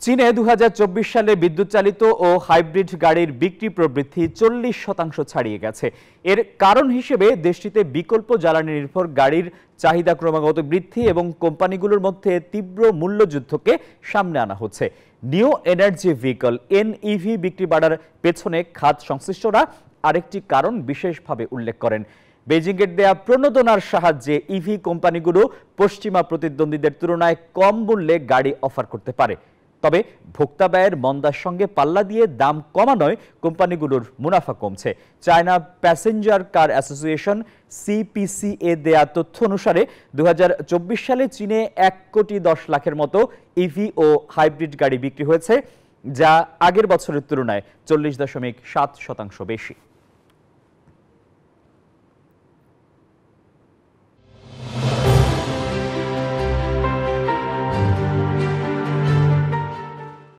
চীনে 2024 সালে বিদ্যুৎ চালিত ও হাইব্রিড গাড়ির বিক্রি প্রবৃদ্ধি 40% ছাড়িয়ে গেছে। এর কারণ হিসেবে দেশটিতে বিকল্প জ্বালানি নির্ভর গাড়ির চাহিদা ক্রমাগত বৃদ্ধি এবং কোম্পানিগুলোর মধ্যে তীব্র মূল্যযুদ্ধকে সামনে আনা হচ্ছে। নিউ এনার্জি ভেহিকল এনইভি বিক্রি বাড়ার পেছনে খাত সংশ্লিষ্টরা আরেকটি কারণ বিশেষভাবে উল্লেখ করেন। বেজিংয়ের দেয়া প্রণোদনার সাহায্যে ইভি কোম্পানিগুলো পশ্চিমা প্রতিদ্বন্দ্বীদের তুলনায় কম মূল্যে গাড়ি অফার করতে পারে। তবে ভোক্তা ব্যয়ের মন্দার সঙ্গে পাল্লা দিয়ে দাম কমানোয় কোম্পানিগুলোর মুনাফা কমছে। চায়না প্যাসেঞ্জার কার অ্যাসোসিয়েশন সিপিসিএ দেয়া তথ্য অনুসারে 2024 সালে চীনে 1,10,00,000-এর মতো ইভি ও হাইব্রিড গাড়ি বিক্রি হয়েছে, যা আগের বছরের তুলনায় 40.7% বেশি।